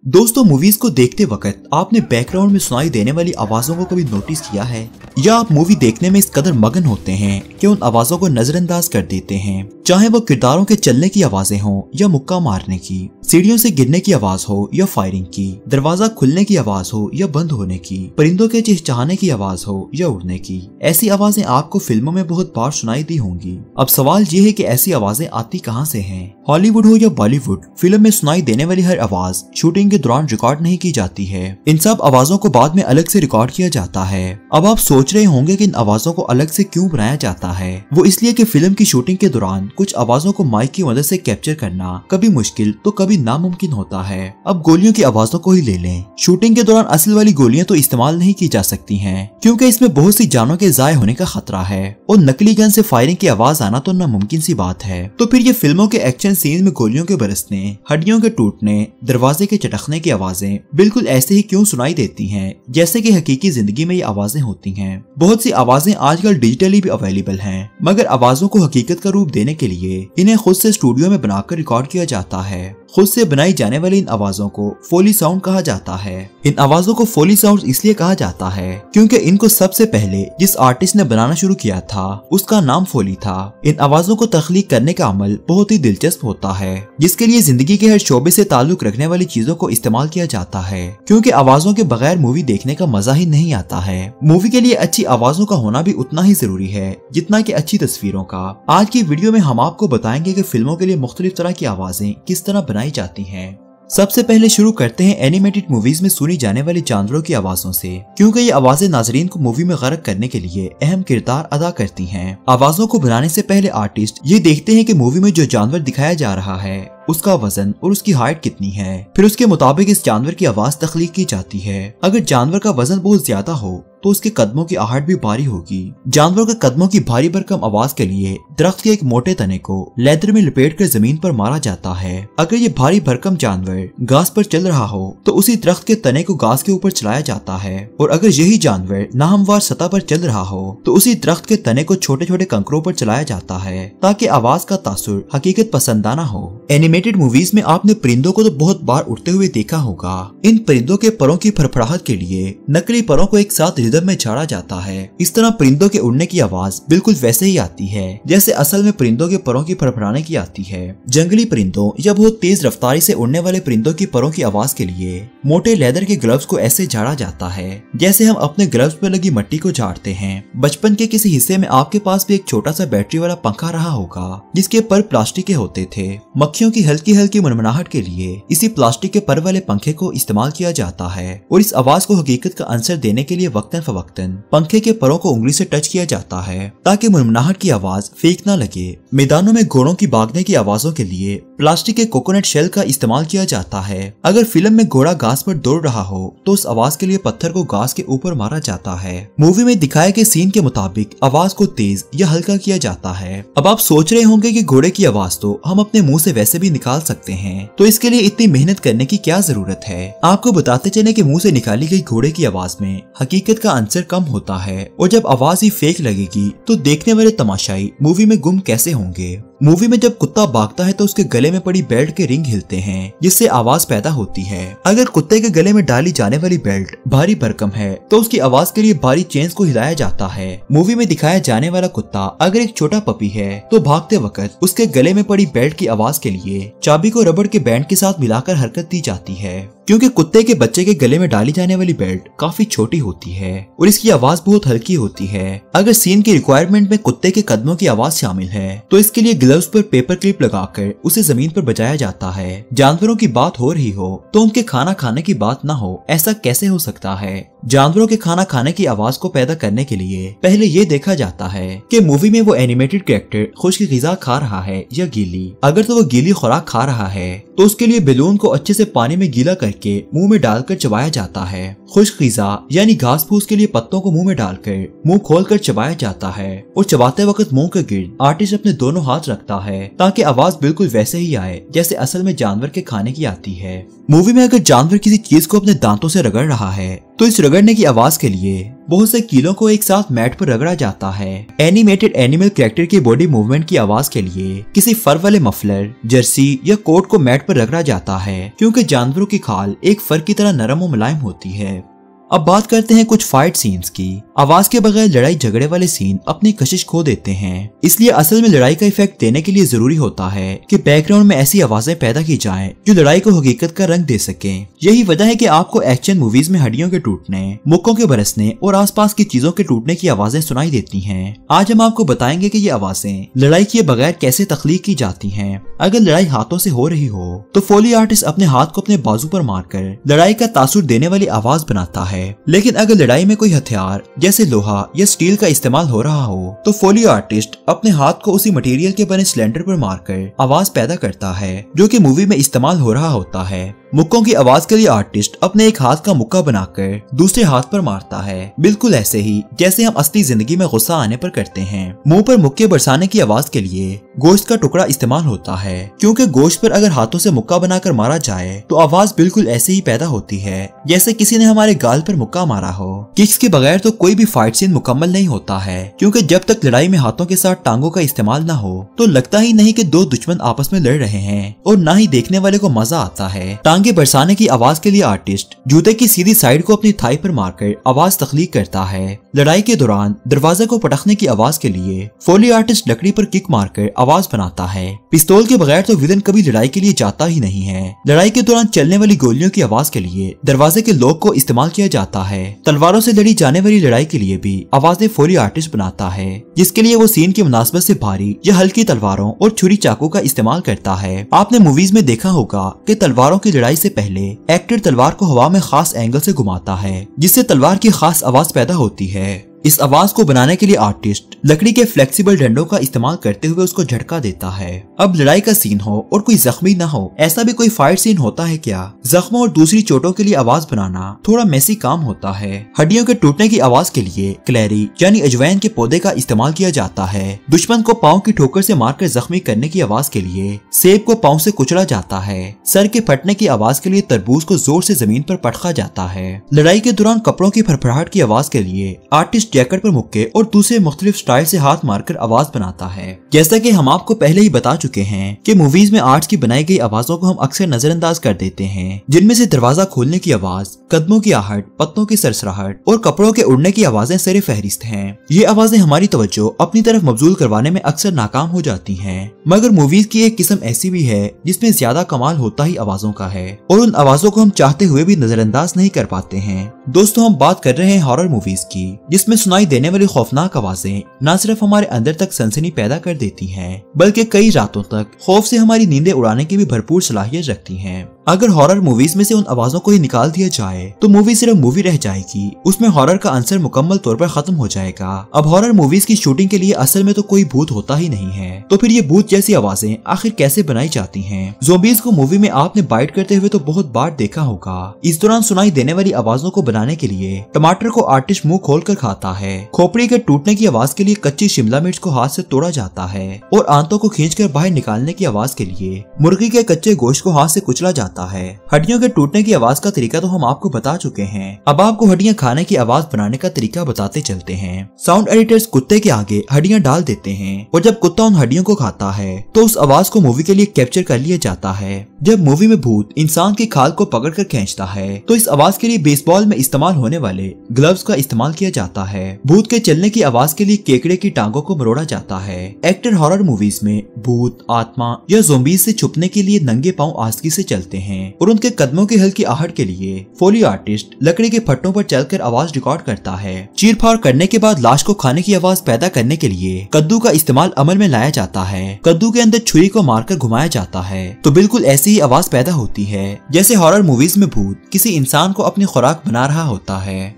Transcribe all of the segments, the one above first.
दोस्तों, मूवीज को देखते वक्त आपने बैकग्राउंड में सुनाई देने वाली आवाजों को कभी नोटिस किया है या आप मूवी देखने में इस कदर मगन होते हैं कि उन आवाजों को नजरअंदाज कर देते हैं, चाहे वो किरदारों के चलने की आवाजें हों या मुक्का मारने की, सीढ़ियों से गिरने की आवाज हो या फायरिंग की, दरवाजा खुलने की आवाज हो या बंद होने की, परिंदों के चिहचहाने की आवाज हो या उड़ने की। ऐसी आवाजें आपको फिल्मों में बहुत बार सुनाई दी होंगी। अब सवाल ये है कि ऐसी आवाजें आती कहां से हैं? हॉलीवुड हो या बॉलीवुड, फिल्म में सुनाई देने वाली हर आवाज शूटिंग के दौरान रिकॉर्ड नहीं की जाती है। इन सब आवाजों को बाद में अलग से रिकॉर्ड किया जाता है। अब आप सोच रहे होंगे कि इन आवाजों को अलग से क्यों बनाया जाता है। वो इसलिए कि फिल्म की शूटिंग के दौरान कुछ आवाजों को माइक की मदद से कैप्चर करना कभी मुश्किल तो कभी नामुमकिन होता है। अब गोलियों की आवाजों को ही ले लें। शूटिंग के दौरान असल वाली गोलियां तो इस्तेमाल नहीं की जा सकती हैं, क्योंकि इसमें बहुत सी जानों के जाय होने का खतरा है और नकली गन से फायरिंग की आवाज आना तो नामुमकिन सी बात है। तो फिर ये फिल्मों के एक्शन सीन में गोलियों के बरसने, हड्डियों के टूटने, दरवाजे के चटकने की आवाजें बिल्कुल ऐसे ही क्यों सुनाई देती हैं जैसे कि हकीकी जिंदगी में ये आवाजें होती हैं। बहुत सी आवाजें आजकल डिजिटली भी अवेलेबल हैं, मगर आवाजों को हकीकत का रूप देने के लिए इन्हें खुद से स्टूडियो में बनाकर रिकॉर्ड किया जाता है। खुद से बनाई जाने वाली इन आवाजों को फोली साउंड कहा जाता है। इन आवाजों को फोली साउंड इसलिए कहा जाता है क्योंकि इनको सबसे पहले जिस आर्टिस्ट ने बनाना शुरू किया था उसका नाम फोली था। इन आवाजों को तख्लीक करने का अमल बहुत ही दिलचस्प होता है, जिसके लिए जिंदगी के हर शोबे से ताल्लुक रखने वाली चीजों को इस्तेमाल किया जाता है, क्योंकि आवाजों के बगैर मूवी देखने का मजा ही नहीं आता है। मूवी के लिए अच्छी आवाजों का होना भी उतना ही जरूरी है जितना कि अच्छी तस्वीरों का। आज की वीडियो में हम आपको बताएंगे कि फिल्मों के लिए मुख्तलिफ तरह की आवाजें किस तरह बनाई जाती हैं। सबसे पहले शुरू करते हैं एनिमेटेड मूवीज में सुनी जाने वाली जानवरों की आवाजों से, क्योंकि ये आवाजें नाजरीन को मूवी में गर्क करने के लिए अहम किरदार अदा करती हैं। आवाजों को बनाने से पहले आर्टिस्ट ये देखते हैं कि मूवी में जो जानवर दिखाया जा रहा है उसका वजन और उसकी हाइट कितनी है। फिर उसके मुताबिक इस जानवर की आवाज तख्लीक की जाती है। अगर जानवर का वजन बहुत ज्यादा हो तो उसके कदमों की आहट भी भारी होगी। जानवर के कदमों की भारी भरकम आवाज के लिए दरख्त के एक मोटे तने को लेदर में लपेट कर जमीन पर मारा जाता है। अगर ये भारी भरकम जानवर घास पर चल रहा हो तो उसी दरख्त के तने को घास के ऊपर चलाया जाता है, और अगर यही जानवर नाहमवार सतह पर चल रहा हो तो उसी दरख्त के तने को छोटे छोटे कंकरों पर चलाया जाता है, ताकि आवाज का तासुर हकीकत पसंदाना हो। एनिमेटेड मूवीज में आपने परिंदों को तो बहुत बार उड़ते हुए देखा होगा। इन परिंदों के परों की फड़फड़ाहट के लिए नकली परों को एक साथ रिदम में झाड़ा जाता है। इस तरह परिंदों के उड़ने की आवाज बिल्कुल वैसे ही आती है जैसे असल में परिंदों के परों की फड़फड़ाने की आती है। जंगली परिंदों या बहुत तेज रफ्तारी से उड़ने वाले परिंदों की परों की आवाज के लिए मोटे लेदर के ग्लव्स को ऐसे झाड़ा जाता है जैसे हम अपने ग्लव्स पर लगी मट्टी को झाड़ते हैं। बचपन के किसी हिस्से में आपके पास भी एक छोटा सा बैटरी वाला पंखा रहा होगा जिसके पर प्लास्टिक के होते थे। मक्खियों की हल्की हल्की मनमनाहट के लिए इसी प्लास्टिक के पर वाले पंखे को इस्तेमाल किया जाता है, और इस आवाज को हकीकत का आंसर देने के लिए वक्तन फवक्तन पंखे के परों को उंगली से टच किया जाता है ताकि मनमनाहट की आवाज फेक ना लगे। मैदानों में घोड़ों की भागने की आवाजों के लिए प्लास्टिक के कोकोनट शेल का इस्तेमाल किया जाता है। अगर फिल्म में घोड़ा घास पर दौड़ रहा हो तो उस आवाज के लिए पत्थर को घास के ऊपर मारा जाता है। मूवी में दिखाए गए सीन के मुताबिक आवाज को तेज या हल्का किया जाता है। अब आप सोच रहे होंगे कि घोड़े की आवाज तो हम अपने मुंह से वैसे भी निकाल सकते हैं, तो इसके लिए इतनी मेहनत करने की क्या जरूरत है। आपको बताते चले कि मुंह से निकाली गई घोड़े की आवाज में हकीकत का आंसर कम होता है, और जब आवाज ही फेक लगेगी तो देखने वाले तमाशाई मूवी में गुम कैसे होंगे। मूवी में जब कुत्ता भागता है तो उसके गले में पड़ी बेल्ट के रिंग हिलते हैं जिससे आवाज पैदा होती है। अगर कुत्ते के गले में डाली जाने वाली बेल्ट भारी भरकम है तो उसकी आवाज के लिए भारी चेन्स को हिलाया जाता है। मूवी में दिखाया जाने वाला कुत्ता अगर एक छोटा पपी है तो भागते वक्त उसके गले में पड़ी बेल्ट की आवाज के लिए चाबी को रबड़ के बैंड के साथ मिलाकर हरकत दी जाती है, क्योंकि कुत्ते के बच्चे के गले में डाली जाने वाली बेल्ट काफी छोटी होती है और इसकी आवाज बहुत हल्की होती है। अगर सीन की रिक्वायरमेंट में कुत्ते के कदमों की आवाज शामिल है तो इसके लिए ग्लव्स पर पेपर क्लिप लगाकर उसे जमीन पर बजाया जाता है। जानवरों की बात हो रही हो तो उनके खाना खाने की बात ना हो, ऐसा कैसे हो सकता है? जानवरों के खाना खाने की आवाज को पैदा करने के लिए पहले ये देखा जाता है कि मूवी में वो एनिमेटेड कैरेक्टर खुश्क ग़िज़ा खा रहा है या गीली। अगर तो वो गीली खुराक खा रहा है तो उसके लिए बैलून को अच्छे से पानी में गीला करके मुंह में डालकर चबाया जाता है। खुश्क ग़िज़ा यानी घास फूस के लिए पत्तों को मुंह में डालकर मुंह खोलकर चबाया जाता है, और चबाते वक्त मुंह के गिर्द आर्टिस्ट अपने दोनों हाथ रखता है ताकि आवाज बिल्कुल वैसे ही आए जैसे असल में जानवर के खाने की आती है। मूवी में अगर जानवर किसी चीज को अपने दांतों से रगड़ रहा है तो इस रगड़ने की आवाज के लिए बहुत से कीलों को एक साथ मैट पर रगड़ा जाता है। एनिमेटेड एनिमल कैरेक्टर की बॉडी मूवमेंट की आवाज के लिए किसी फर वाले मफलर, जर्सी या कोट को मैट पर रगड़ा जाता है, क्योंकि जानवरों की खाल एक फर की तरह नरम और मुलायम होती है। अब बात करते हैं कुछ फाइट सीन्स की। आवाज के बगैर लड़ाई झगड़े वाले सीन अपनी कशिश खो देते हैं, इसलिए असल में लड़ाई का इफेक्ट देने के लिए जरूरी होता है कि बैकग्राउंड में ऐसी आवाजें पैदा की जाएं जो लड़ाई को हकीकत का रंग दे सके। यही वजह है कि आपको एक्शन मूवीज में हड्डियों के टूटने, मुक्कों के बरसने और आसपास की चीजों के टूटने की आवाजें सुनाई देती हैं। आज हम आपको बताएंगे कि ये आवाजें लड़ाई किए बगैर कैसे तख्लीक की जाती हैं। अगर लड़ाई हाथों से हो रही हो तो फोली आर्टिस्ट अपने हाथ को अपने बाजू पर मारकर लड़ाई का तासुर देने वाली आवाज बनाता है। लेकिन अगर लड़ाई में कोई हथियार जैसे लोहा या स्टील का इस्तेमाल हो रहा हो तो फोली आर्टिस्ट अपने हाथ को उसी मटेरियल के बने सिलेंडर पर मारकर आवाज पैदा करता है, जो कि मूवी में इस्तेमाल हो रहा होता है। मुक्कों की आवाज के लिए आर्टिस्ट अपने एक हाथ का मुक्का बनाकर दूसरे हाथ पर मारता है, बिल्कुल ऐसे ही जैसे हम असली जिंदगी में गुस्सा आने पर करते हैं। मुंह पर मुक्के बरसाने की आवाज के लिए गोश्त का टुकड़ा इस्तेमाल होता है, क्योंकि गोश्त पर अगर हाथों से मुक्का बनाकर मारा जाए तो आवाज बिल्कुल ऐसे ही पैदा होती है जैसे किसी ने हमारे गाल पर मुक्का मारा हो। किक्स के बगैर तो कोई भी फाइट सीन मुकम्मल नहीं होता है, क्योंकि जब तक लड़ाई में हाथों के साथ टांगों का इस्तेमाल न हो तो लगता ही नहीं कि दो दुश्मन आपस में लड़ रहे हैं, और न ही देखने वाले को मजा आता है। टांगे बरसाने की आवाज के लिए आर्टिस्ट जूते की सीधी साइड को अपनी थाई पर मारकर आवाज तख्लीक करता है। लड़ाई के दौरान दरवाजे को पटखने की आवाज के लिए फोली आर्टिस्ट लकड़ी पर किक मारकर आवाज बनाता है। पिस्तौल के बगैर तो विलन कभी लड़ाई के लिए जाता ही नहीं है। लड़ाई के दौरान चलने वाली गोलियों की आवाज के लिए दरवाजे के लॉक को इस्तेमाल किया जाता है। तलवारों से लड़ी जाने वाली लड़ाई के लिए भी आवाजें फोली आर्टिस्ट बनाता है, जिसके लिए वो सीन की मुनासबत से भारी या हल्की तलवारों और छुरी चाकू का इस्तेमाल करता है। आपने मूवीज में देखा होगा कि तलवारों की लड़ाई से पहले एक्टर तलवार को हवा में खास एंगल से घुमाता है, जिससे तलवार की खास आवाज पैदा होती है। इस आवाज को बनाने के लिए आर्टिस्ट लकड़ी के फ्लेक्सिबल डंडों का इस्तेमाल करते हुए उसको झटका देता है। अब लड़ाई का सीन हो और कोई जख्मी ना हो, ऐसा भी कोई फाइट सीन होता है क्या? जख्मों और दूसरी चोटों के लिए आवाज बनाना थोड़ा मैसी काम होता है। हड्डियों के टूटने की आवाज के लिए क्लेरी यानी अजवैन के पौधे का इस्तेमाल किया जाता है। दुश्मन को पाँव की ठोकर से मारकर जख्मी करने की आवाज के लिए सेब को पाँव से कुचला जाता है। सर के फटने की आवाज के लिए तरबूज को जोर से जमीन पर पटका जाता है। लड़ाई के दौरान कपड़ों की फड़फड़ाहट की आवाज के लिए आर्टिस्ट जैकेट पर मुक्के और दूसरे मुख्तलिफ स्टाइल से हाथ मारकर आवाज बनाता है। जैसा कि हम आपको पहले ही बता चुके हैं कि मूवीज में आर्ट्स की बनाई गई आवाजों को हम अक्सर नजरअंदाज कर देते हैं, जिनमें से दरवाजा खोलने की आवाज, कदमों की आहट, पत्तों की सरसराहट और कपड़ों के उड़ने की आवाजें सरे फहरिस्त हैं। ये आवाजें हमारी तवज्जो अपनी तरफ मबजूल करवाने में अक्सर नाकाम हो जाती हैं, मगर मूवीज की एक किस्म ऐसी भी है जिसमें ज्यादा कमाल होता ही आवाजों का है, और उन आवाजों को हम चाहते हुए भी नजरअंदाज नहीं कर पाते हैं। दोस्तों, हम बात कर रहे हैं हॉरर मूवीज की, जिसमें सुनाई देने वाली खौफनाक आवाजें न सिर्फ हमारे अंदर तक सनसनी पैदा कर देती हैं, बल्कि कई रातों तक खौफ से हमारी नींदें उड़ाने की भी भरपूर सलाहियत रखती हैं। अगर हॉरर मूवीज में से उन आवाजों को ही निकाल दिया जाए तो मूवी सिर्फ मूवी रह जाएगी, उसमें हॉरर का अंसर मुकम्मल तौर पर खत्म हो जाएगा। अब हॉरर मूवीज की शूटिंग के लिए असल में तो कोई भूत होता ही नहीं है, तो फिर ये भूत जैसी आवाजें आखिर कैसे बनाई जाती हैं? ज़ॉम्बीज़ को मूवी में आपने बाइट करते हुए तो बहुत बार देखा होगा। इस दौरान सुनाई देने वाली आवाजों को बनाने के लिए टमाटर को आर्टिस्ट मुंह खोल कर खाता है। खोपड़ी के टूटने की आवाज के लिए कच्ची शिमला मिर्च को हाथ से तोड़ा जाता है, और आंतों को खींचकर बाहर निकालने की आवाज के लिए मुर्गी के कच्चे गोश्त को हाथ से कुचला जाता है। हड्डियों के टूटने की आवाज का तरीका तो हम आपको बता चुके हैं, अब आपको हड्डियां खाने की आवाज बनाने का तरीका बताते चलते हैं। साउंड एडिटर्स कुत्ते के आगे हड्डियां डाल देते हैं, और जब कुत्ता उन हड्डियों को खाता है तो उस आवाज को मूवी के लिए कैप्चर कर लिया जाता है। जब मूवी में भूत इंसान की खाल को पकड़कर खींचता है तो इस आवाज के लिए बेसबॉल में इस्तेमाल होने वाले ग्लव्स का इस्तेमाल किया जाता है। भूत के चलने की आवाज के लिए केकड़े की टांगों को मरोड़ा जाता है। एक्टर हॉरर मूवीज में भूत, आत्मा या ज़ॉम्बीज़ से छुपने के लिए नंगे पांव आस्की से चलते हैं, और उनके कदमों की हल्की आहट के लिए फोली आर्टिस्ट लकड़ी के फट्टों पर चलकर आवाज रिकॉर्ड करता है। चीर-फाड़ करने के बाद लाश को खाने की आवाज पैदा करने के लिए कद्दू का इस्तेमाल अमल में लाया जाता है। कद्दू के अंदर छुरी को मारकर घुमाया जाता है तो बिल्कुल ऐसी ही आवाज पैदा होती है जैसे हॉरर मूवीज में भूत किसी इंसान को अपनी खुराक बना रहा होता है।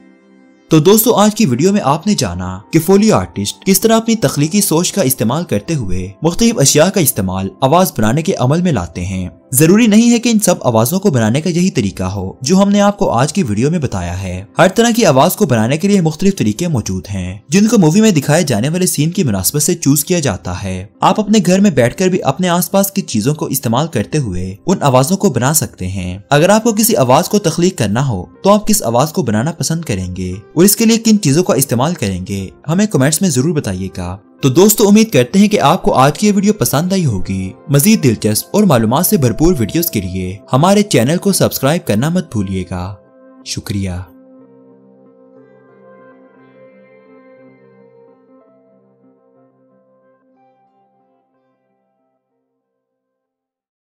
तो दोस्तों, आज की वीडियो में आपने जाना कि फोली आर्टिस्ट किस तरह अपनी तख्लीकी सोच का इस्तेमाल करते हुए मुख्तलिफ अशिया का इस्तेमाल आवाज बनाने के अमल में लाते हैं। जरूरी नहीं है कि इन सब आवाजों को बनाने का यही तरीका हो जो हमने आपको आज की वीडियो में बताया है। हर तरह की आवाज को बनाने के लिए मुख्तलिफ तरीके मौजूद हैं, जिनको मूवी में दिखाए जाने वाले सीन की मुनासबत से चूज किया जाता है। आप अपने घर में बैठकर भी अपने आसपास की चीजों को इस्तेमाल करते हुए उन आवाजों को बना सकते हैं। अगर आपको किसी आवाज को तख्लीक करना हो तो आप किस आवाज को बनाना पसंद करेंगे और इसके लिए किन चीजों का इस्तेमाल करेंगे, हमें कमेंट्स में जरूर बताइएगा। तो दोस्तों, उम्मीद करते हैं कि आपको आज की ये वीडियो पसंद आई होगी। मजीद दिलचस्प और मालूमात से भरपूर वीडियोस के लिए हमारे चैनल को सब्सक्राइब करना मत भूलिएगा। शुक्रिया।